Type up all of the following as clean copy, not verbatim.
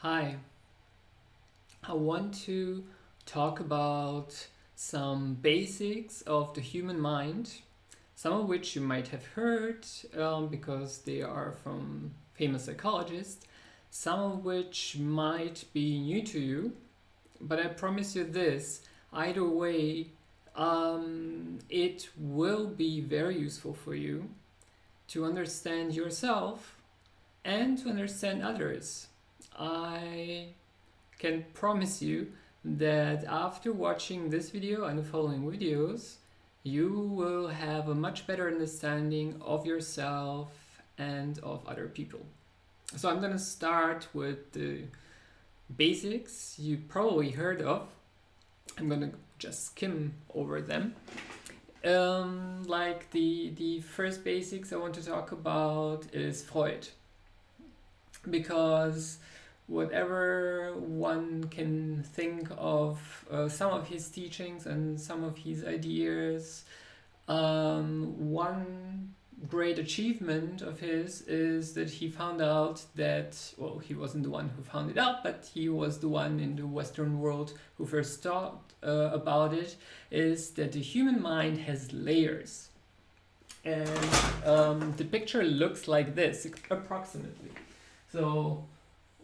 Hi, I want to talk about some basics of the human mind, some of which you might have heard because they are from famous psychologists, some of which might be new to you, but I promise you this either way, it will be very useful for you to understand yourself and to understand others. I can promise you that after watching this video and the following videos, you will have a much better understanding of yourself and of other people. So I'm gonna start with the basics you probably heard of. I'm gonna just skim over them. Like the first basics I want to talk about is Freud, because whatever one can think of some of his teachings and some of his ideas, one great achievement of his is that he found out that, well, he wasn't the one who found it out, but he was the one in the Western world who first thought about it, is that the human mind has layers. And the picture looks like this, approximately. So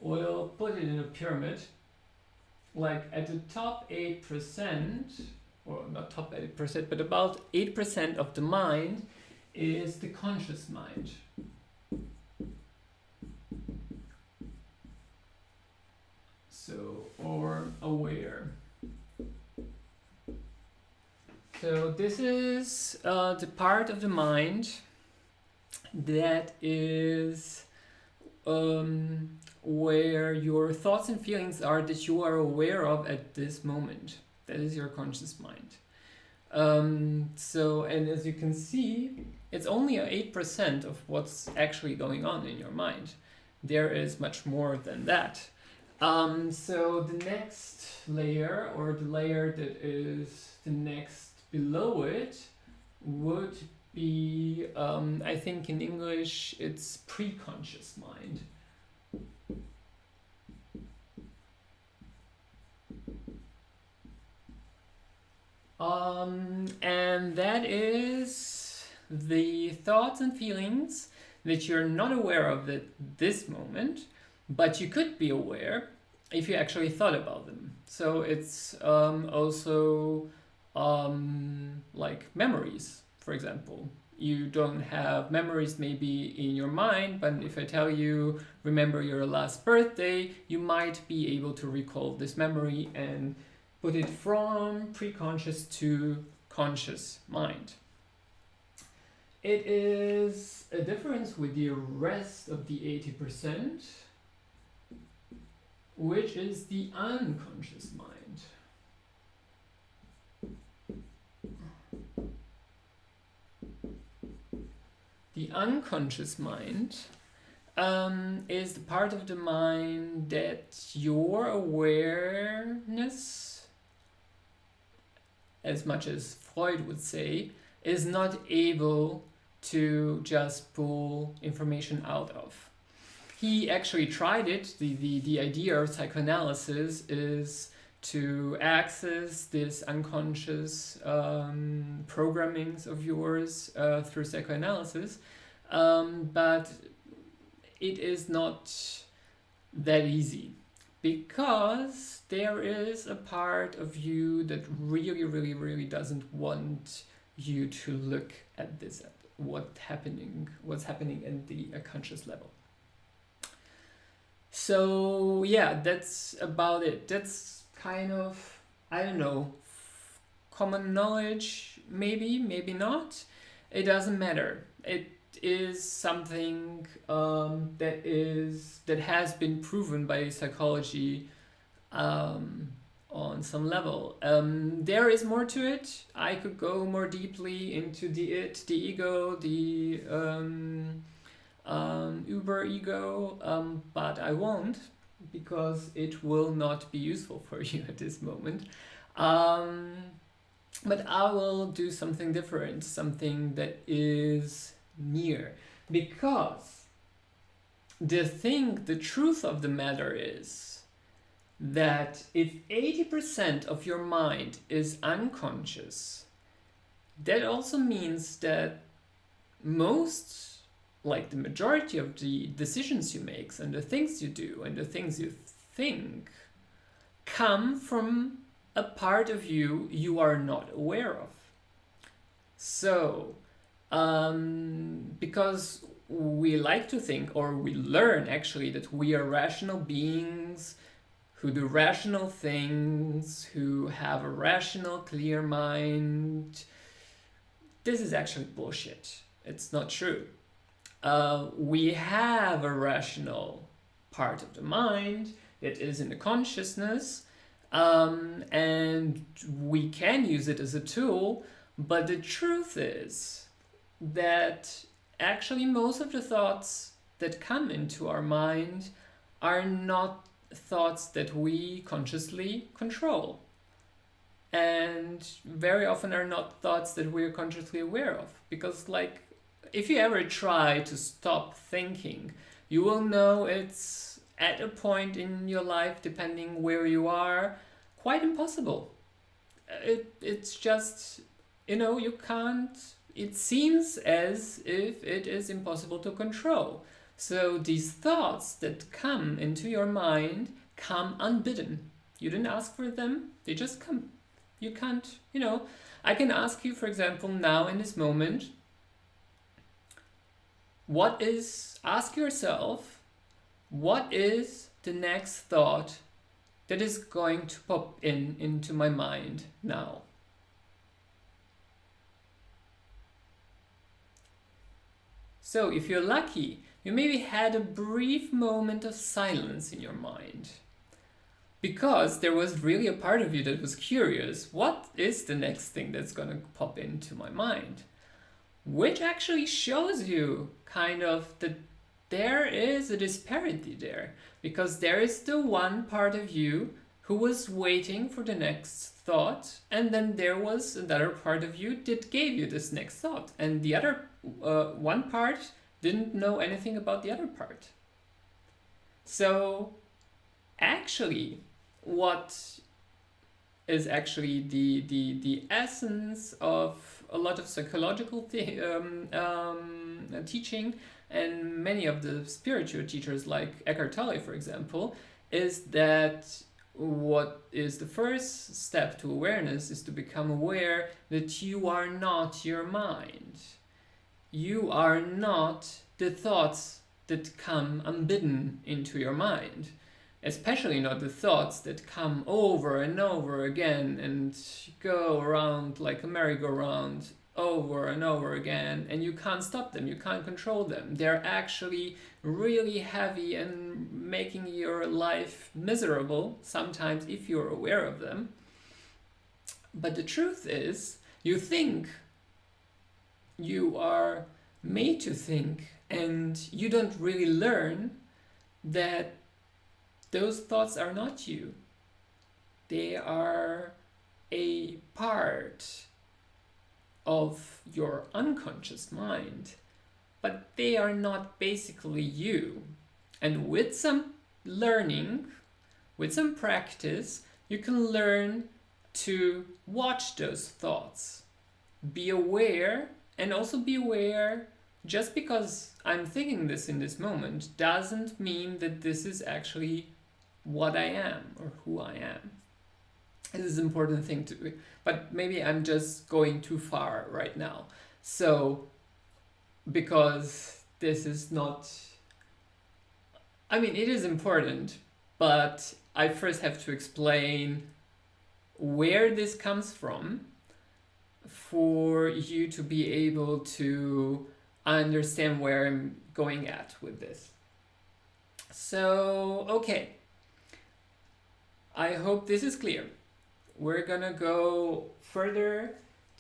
we'll put it in a pyramid. Like at the top 8%, or not top 8%, but about 8% of the mind is the conscious mind. So, or aware. So this is the part of the mind that is where your thoughts and feelings are that you are aware of at this moment. That is your conscious mind. And as you can see, it's only 8% of what's actually going on in your mind. There is much more than that. So the next layer, or the layer that is the next below it, would be, I think in English, it's pre-conscious mind. And that is the thoughts and feelings that you're not aware of at this moment, but you could be aware if you actually thought about them. So it's also like memories, for example. You don't have memories maybe in your mind, but if I tell you, remember your last birthday, you might be able to recall this memory and put it from pre-conscious to conscious mind. It is a difference with the rest of the 80%, which is the unconscious mind. The unconscious mind is the part of the mind that your awareness, as much as Freud would say, is not able to just pull information out of. He actually tried it. The idea of psychoanalysis is to access this unconscious programmings of yours through psychoanalysis, but it is not that easy, because there is a part of you that really doesn't want you to look at this, at what's happening at the conscious level. So yeah, that's about it. That's kind of, I don't know, common knowledge, maybe not. It doesn't matter. It is something that has been proven by psychology on some level. There is more to it. I could go more deeply into the ego, the uber ego, but I won't, because it will not be useful for you at this moment. But I will do something different, something that is near, because the truth of the matter is that if 80% of your mind is unconscious, that also means that most, like the majority of the decisions you make and the things you do and the things you think come from a part of you you are not aware of. So, because we like to think, or we learn actually, that we are rational beings who do rational things, who have a rational, clear mind. This is actually bullshit. It's not true. We have a rational part of the mind that is in the consciousness, and we can use it as a tool, but the truth is that actually most of the thoughts that come into our mind are not thoughts that we consciously control, and very often are not thoughts that we're consciously aware of. Because, like, if you ever try to stop thinking, you will know it's at a point in your life, depending where you are, quite impossible. It's just, you can't, it seems as if it is impossible to control. So these thoughts that come into your mind come unbidden. You didn't ask for them, they just come. You can't, I can ask you, for example, now in this moment, ask yourself, what is the next thought that is going to pop into my mind now? So if you're lucky, you maybe had a brief moment of silence in your mind, because there was really a part of you that was curious, what is the next thing that's going to pop into my mind? Which actually shows you kind of that there is a disparity there, because there is the one part of you who was waiting for the next thought, and then there was another part of you that gave you this next thought, and the other one part didn't know anything about the other part. So actually, what is actually the essence of a lot of psychological teaching, and many of the spiritual teachers like Eckhart Tolle, for example, is that what is the first step to awareness is to become aware that you are not your mind. You are not the thoughts that come unbidden into your mind. Especially not the thoughts that come over and over again and go around like a merry-go-round over and over again, and you can't stop them, you can't control them. They're actually really heavy and making your life miserable sometimes if you're aware of them. But the truth is, you think, you are made to think, and you don't really learn that those thoughts are not you. They are a part of your unconscious mind, but they are not basically you. And with some learning, with some practice, you can learn to watch those thoughts. Be aware, and also be aware, just because I'm thinking this in this moment doesn't mean that this is actually what I am or who I am. This is an important thing to do, but maybe I'm just going too far right now. So, because this is not, it is important, but I first have to explain where this comes from for you to be able to understand where I'm going at with this. So, okay. I hope this is clear. We're gonna go further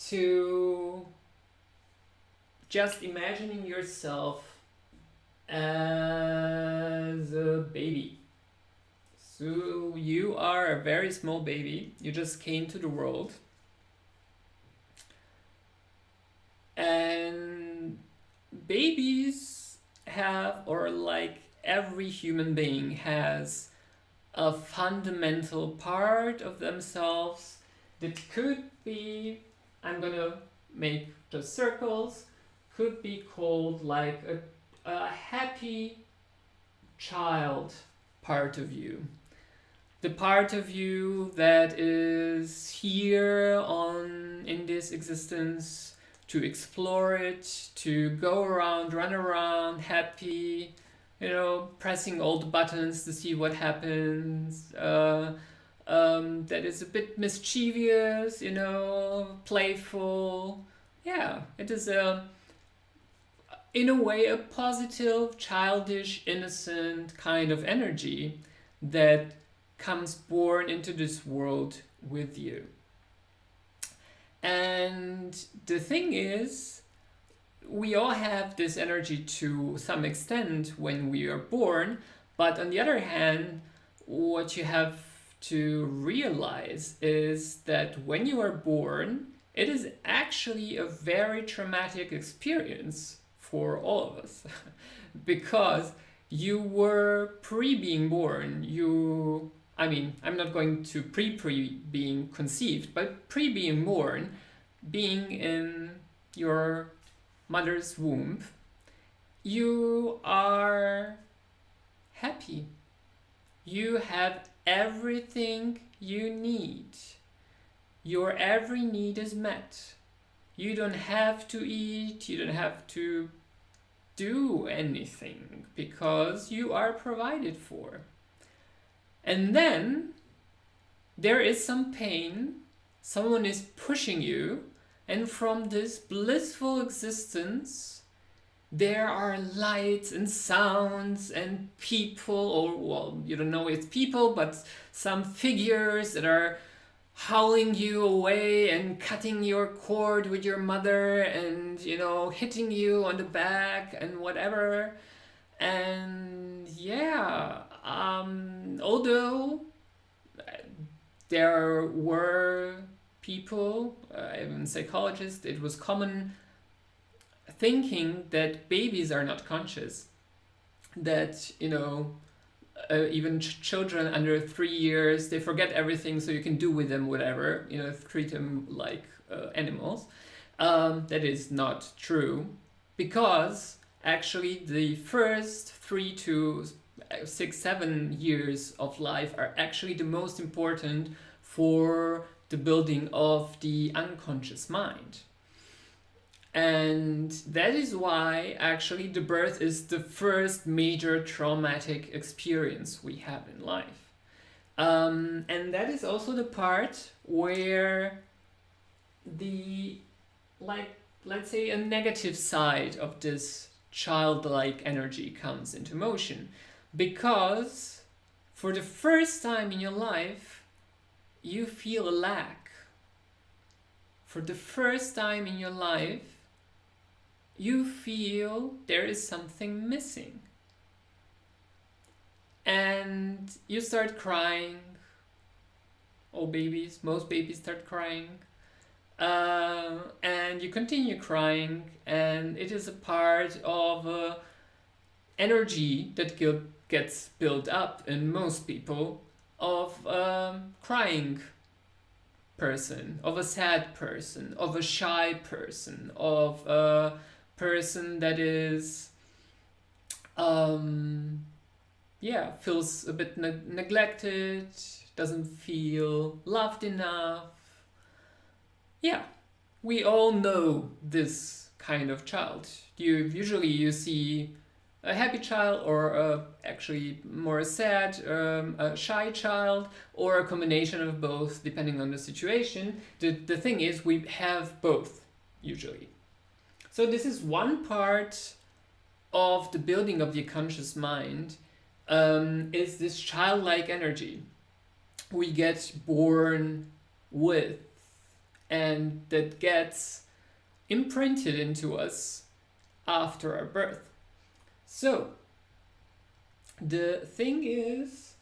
to just imagining yourself as a baby. So you are a very small baby. You just came to the world. And babies have, or like every human being has, a fundamental part of themselves that could be, I'm gonna make just circles, could be called like a happy child part of you. The part of you that is here on in this existence to explore it, to go around, run around, happy, pressing all the buttons to see what happens. That is a bit mischievous, playful. Yeah, it is in a way, a positive, childish, innocent kind of energy that comes born into this world with you. And the thing is, we all have this energy to some extent when we are born, but on the other hand, what you have to realize is that when you are born, it is actually a very traumatic experience for all of us because you were being born. I'm not going to being conceived, but being born, being in your mother's womb, you are happy. You have everything you need. Your every need is met. You don't have to eat, you don't have to do anything because you are provided for. And then there is some pain, someone is pushing you, and from this blissful existence, there are lights and sounds and people, or well, you don't know it's people, but some figures that are howling you away and cutting your cord with your mother and hitting you on the back and whatever. And yeah, although there were people, even psychologists, it was common thinking that babies are not conscious, that even children under 3 years, they forget everything, so you can do with them whatever, treat them like animals. That is not true, because actually the first 3 to 6, 7 years of life are actually the most important for the building of the unconscious mind. And that is why actually the birth is the first major traumatic experience we have in life. And that is also the part where let's say a negative side of this childlike energy comes into motion. Because for the first time in your life, you feel a lack. For the first time in your life, you feel there is something missing. And you start crying. Most babies start crying. And you continue crying, and it is a part of energy that gets built up in most people of a crying person, of a sad person, of a shy person, of a person that is feels a bit neglected, doesn't feel loved enough. Yeah, we all know this kind of child. You see a happy child, or actually more sad, a shy child, or a combination of both, depending on the situation. The thing is, we have both, usually. So this is one part of the building of the conscious mind, is this childlike energy we get born with, and that gets imprinted into us after our birth. So, the thing is,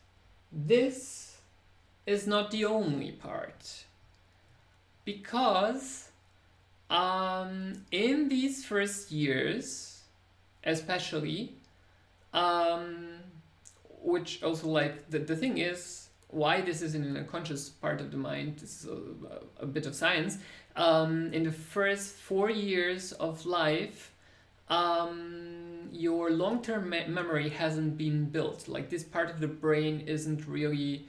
this is not the only part. Because in these first years, especially, which also like the thing is why this is in an unconscious part of the mind. This is a bit of science. In the first 4 years of life, your long-term memory hasn't been built. Like this part of the brain isn't really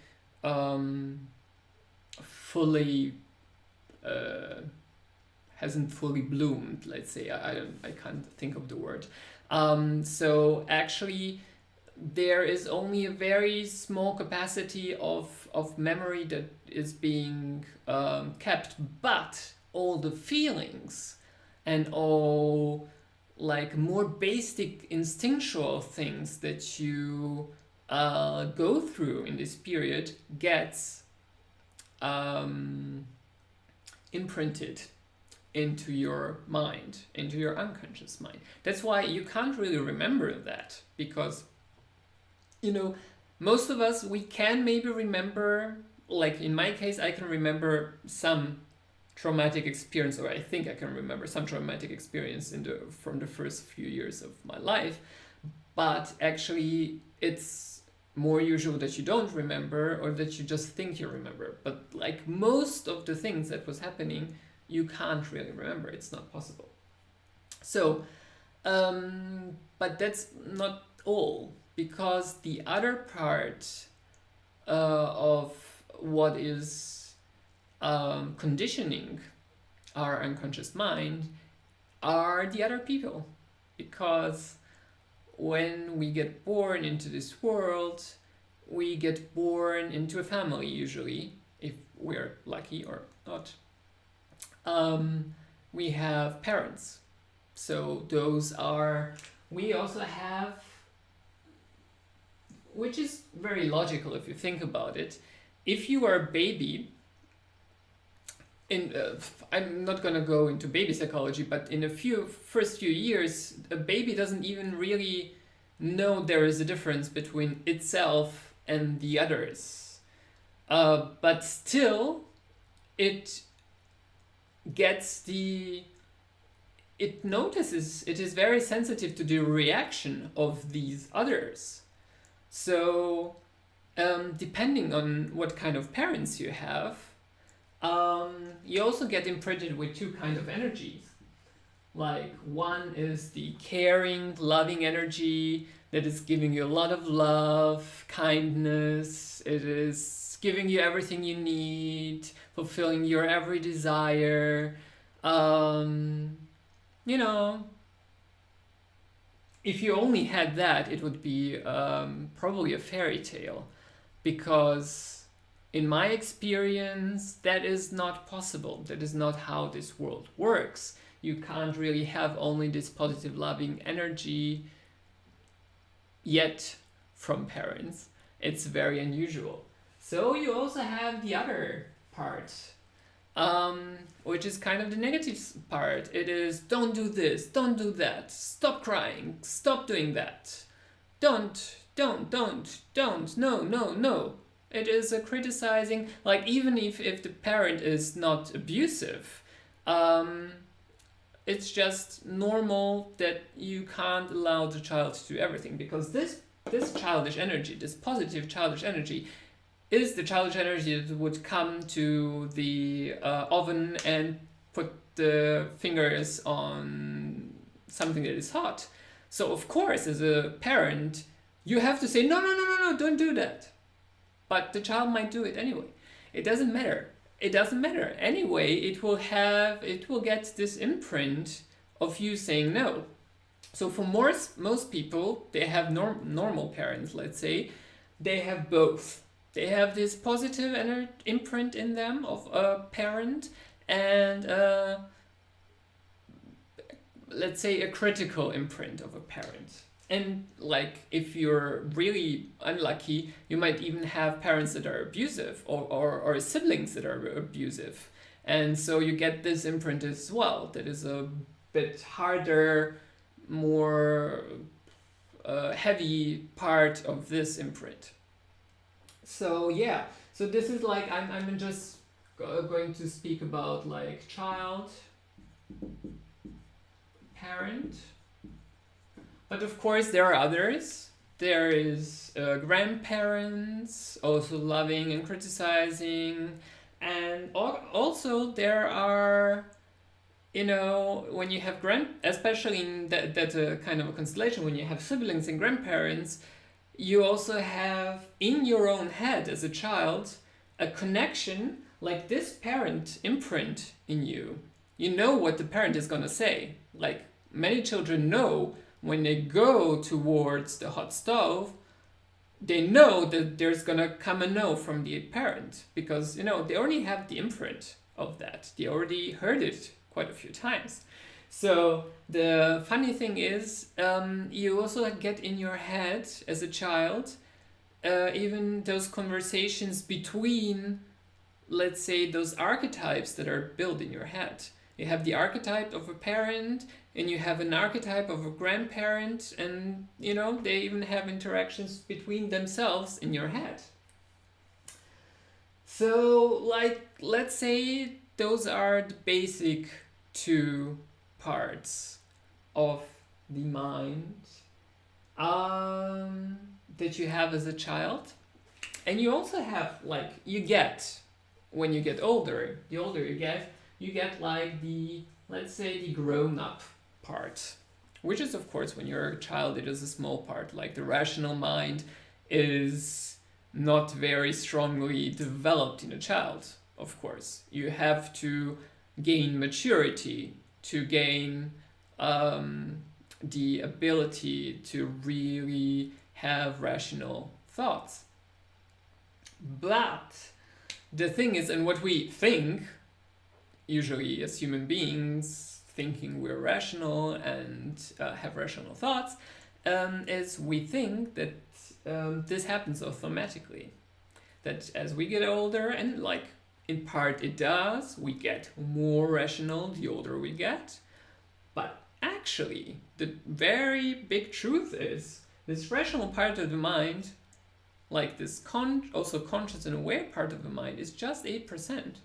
fully hasn't fully bloomed. Let's say I can't think of the word. So actually, there is only a very small capacity of memory that is being kept, but all the feelings and all like more basic instinctual things that you go through in this period gets imprinted into your mind, into your unconscious mind. That's why you can't really remember that, because most of us, we can maybe remember, like in my case, I can remember some traumatic experience, or I think I can remember some traumatic experience from the first few years of my life, but actually it's more usual that you don't remember, or that you just think you remember. But like most of the things that was happening, you can't really remember. It's not possible. So, but that's not all, because the other part of what is conditioning our unconscious mind are the other people. Because when we get born into this world, we get born into a family usually, if we're lucky or not. We have parents. So those are, we also have, which is very logical if you think about it. If you are a baby, I'm not gonna go into baby psychology, but in first few years, a baby doesn't even really know there is a difference between itself and the others. But still, it notices, it is very sensitive to the reaction of these others. So, depending on what kind of parents you have, you also get imprinted with two kinds of energies. Like one is the caring, loving energy that is giving you a lot of love, kindness. It is giving you everything you need, fulfilling your every desire. If you only had that, it would be probably a fairy tale, because in my experience, that is not possible. That is not how this world works. You can't really have only this positive, loving energy yet from parents. It's very unusual. So you also have the other part, which is kind of the negative part. It is, don't do this, don't do that, stop crying, stop doing that, don't, no. It is a criticizing, like even if the parent is not abusive, it's just normal that you can't allow the child to do everything, because this childish energy, this positive childish energy, is the childish energy that would come to the oven and put the fingers on something that is hot. So of course, as a parent, you have to say, no, don't do that. But the child might do it anyway. It doesn't matter. Anyway, it will get this imprint of you saying no. So for most people, they have normal parents, let's say, they have both. They have this positive imprint in them of a parent, and let's say a critical imprint of a parent. And like if you're really unlucky, you might even have parents that are abusive, or siblings that are abusive. And so you get this imprint as well. That is a bit harder, more heavy part of this imprint. So yeah, so this is like, I'm just going to speak about like child, parent. But of course there are others. there is grandparents also loving and criticizing, and also there are, you know, when you have especially in that's a kind of a constellation, when you have siblings and grandparents, you also have in your own head as a child a connection, like this parent imprint in you. You know what the parent is going to say. Like many children know when they go towards the hot stove, they know that there's going to come a no from the parent because, you know, they already have the imprint of that. They already heard it quite a few times. So the funny thing is, you also get in your head as a child, even those conversations between, let's say, those archetypes that are built in your head. You have the archetype of a parent, and you have an archetype of a grandparent, and, you know, they even have interactions between themselves in your head. So, like, let's say those are the basic two parts of the mind that you have as a child. And you also have, like, you get, when you get older, the older you get like the, let's say, the grown-up part, which is, of course, when you're a child, it is a small part. Like the rational mind is not very strongly developed in a child, of course. You have to gain maturity to gain the ability to really have rational thoughts. But the thing is, and what we think, usually as human beings, thinking we're rational and have rational thoughts, is we think that this happens automatically. That as we get older, and like in part it does, we get more rational the older we get. But actually, the very big truth is this rational part of the mind, like this also conscious and aware part of the mind, is just 8%.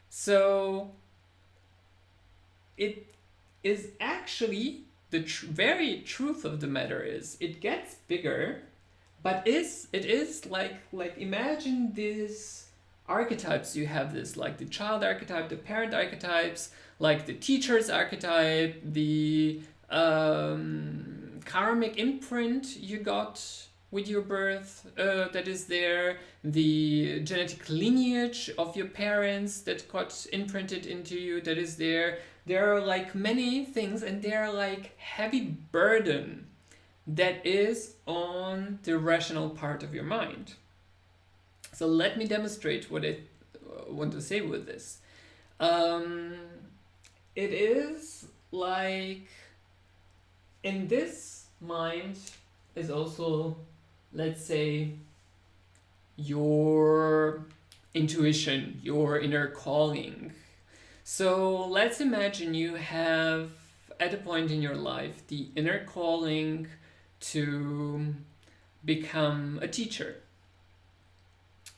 So it is actually the very truth of the matter is it gets bigger, but it is like imagine these archetypes you have, this like the child archetype, the parent archetypes, like the teacher's archetype, the karmic imprint you got with your birth that is there, the genetic lineage of your parents that got imprinted into you that is there. There are like many things, and there are like heavy burden that is on the rational part of your mind. So let me demonstrate what I want to say with this. It is like in this mind is also, let's say, your intuition, your inner calling. So let's imagine you have, at a point in your life, the inner calling to become a teacher.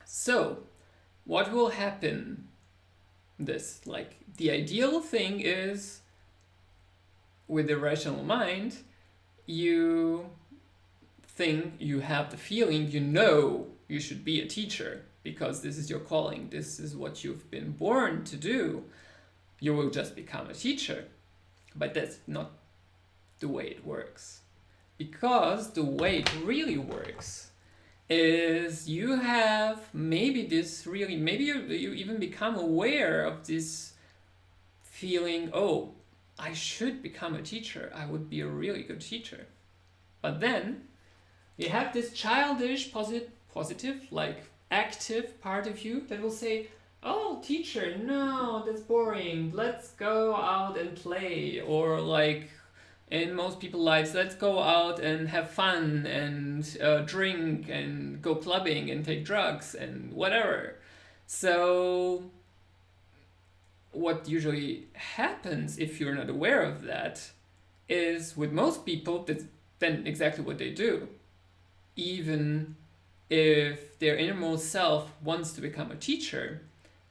So what will happen? This, like, the ideal thing is, with the rational mind, you think, you have the feeling, you know you should be a teacher because this is your calling, this is what you've been born to do. You will just become a teacher. But that's not the way it works. Because the way it really works is you have maybe this really, maybe you even become aware of this feeling, oh, I should become a teacher, I would be a really good teacher. But then you have this childish, positive, like active part of you that will say, oh, teacher, no, that's boring, let's go out and play. Or like in most people's lives, let's go out and have fun and drink and go clubbing and take drugs and whatever. So what usually happens if you're not aware of that is, with most people, that's then exactly what they do. Even if their innermost self wants to become a teacher,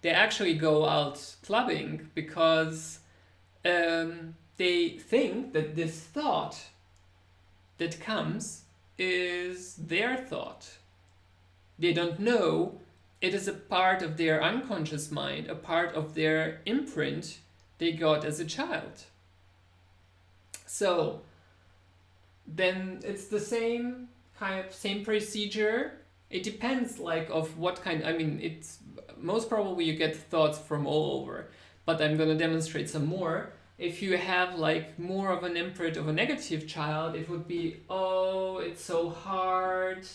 they actually go out clubbing because they think that this thought that comes is their thought. They don't know it is a part of their unconscious mind, a part of their imprint they got as a child. So then it's the same same procedure. It depends like of what kind. I mean, it's most probably you get thoughts from all over, but I'm gonna demonstrate some more. If you have like more of an imprint of a negative child, it would be, oh, it's so hard,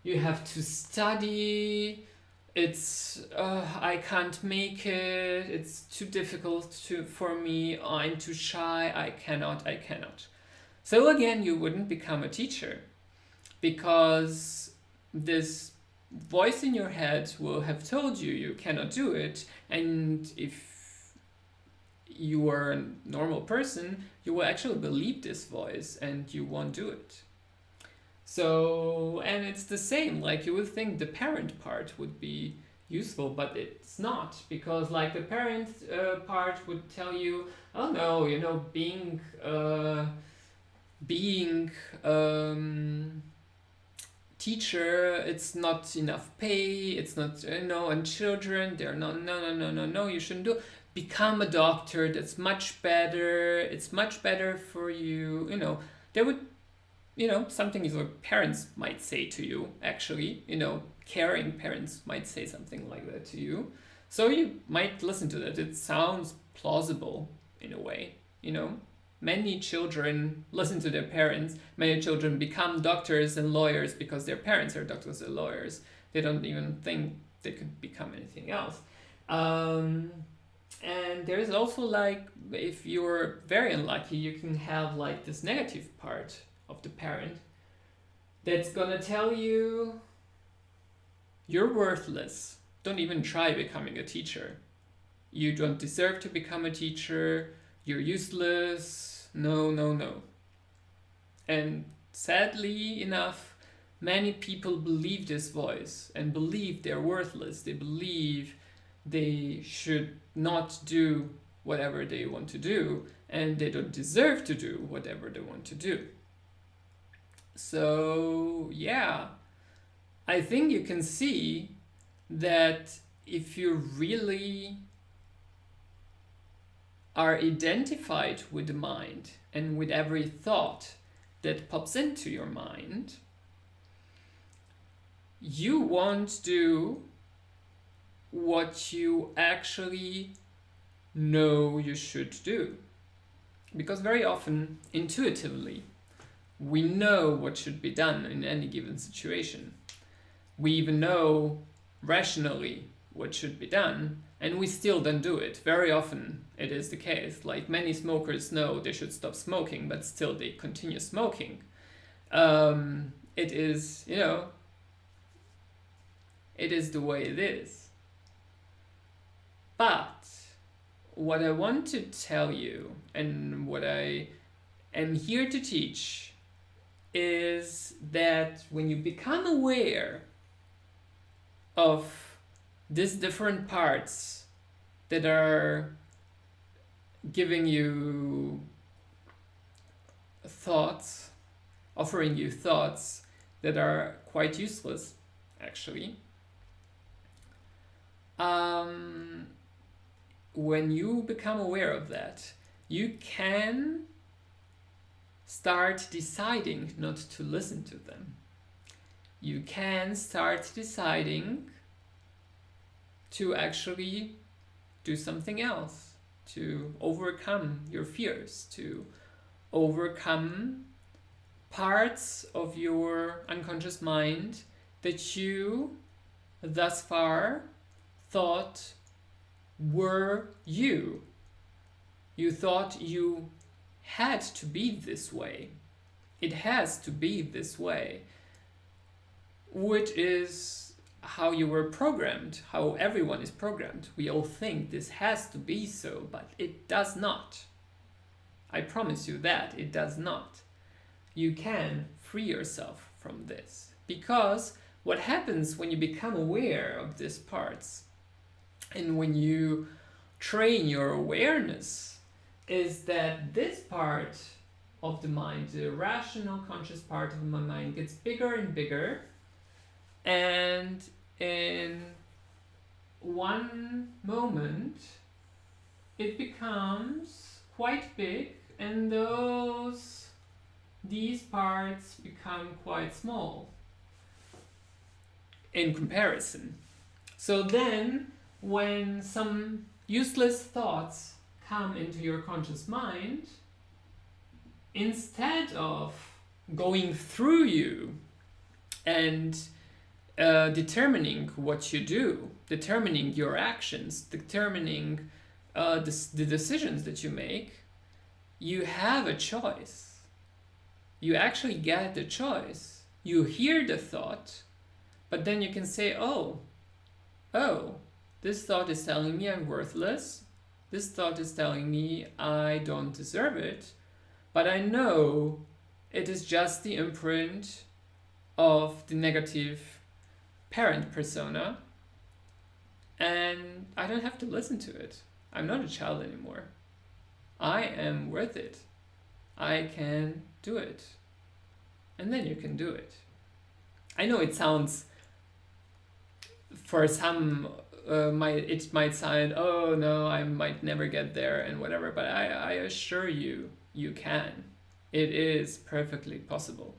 you have to study, it's I can't make it, it's too difficult for me, I'm too shy, I cannot. So again, you wouldn't become a teacher, because this voice in your head will have told you you cannot do it, and if you are a normal person, you will actually believe this voice and you won't do it. So, and it's the same, like you would think the parent part would be useful, but it's not, because like the parent part would tell you, oh no, you know, being teacher, it's not enough pay, it's not, and children, they're not, no, you shouldn't do. Become a doctor, that's much better, it's much better for you, they would, something your parents might say to you, actually, caring parents might say something like that to you. So you might listen to that. It sounds plausible in a way, Many children listen to their parents. Many children become doctors and lawyers because their parents are doctors and lawyers. They don't even think they could become anything else. And there's also like, if you're very unlucky, you can have like this negative part of the parent that's gonna tell you you're worthless. Don't even try becoming a teacher. You don't deserve to become a teacher. You're useless. No. And sadly enough, many people believe this voice and believe they're worthless. They believe they should not do whatever they want to do, and they don't deserve to do whatever they want to do. So yeah, I think you can see that if you really are identified with the mind and with every thought that pops into your mind, you won't do what you actually know you should do. Because very often, intuitively, we know what should be done in any given situation. We even know rationally what should be done, and we still don't do it. Very often it is the case. Like many smokers know they should stop smoking, but still they continue smoking. It is, it is the way it is. But what I want to tell you, and what I am here to teach, is that when you become aware of these different parts that are giving you thoughts, offering you thoughts that are quite useless, actually, when you become aware of that, you can start deciding not to listen to them. You can start deciding to actually do something else, to overcome your fears, to overcome parts of your unconscious mind that you thus far thought were you. You thought you had to be this way. It has to be this way, which is how you were programmed, how everyone is programmed. We all think this has to be so, but it does not. I promise you that it does not. You can free yourself from this, because what happens when you become aware of these parts and when you train your awareness is that this part of the mind, the rational conscious part of my mind gets bigger and bigger, and in one moment it becomes quite big, and these parts become quite small in comparison. So then when some useless thoughts come into your conscious mind, instead of going through you and determining what you do, determining your actions, determining the decisions that you make, you have a choice. You actually get the choice. You hear the thought, but then you can say, oh, this thought is telling me I'm worthless. This thought is telling me I don't deserve it. But I know it is just the imprint of the negative parent persona, and I don't have to listen to it. I'm not a child anymore. I am worth it. I can do it. And then you can do it. I know it sounds, for some, it might sound, oh no, I might never get there and whatever, but I assure you, you can. It is perfectly possible.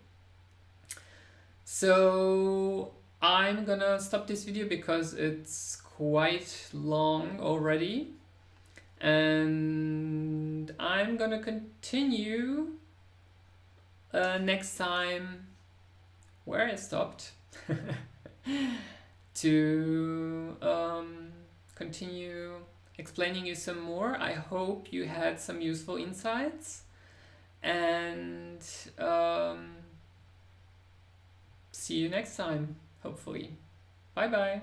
So I'm gonna stop this video because it's quite long already, and I'm gonna continue next time where I stopped to continue explaining you some more. I hope you had some useful insights, and see you next time, hopefully. Bye bye.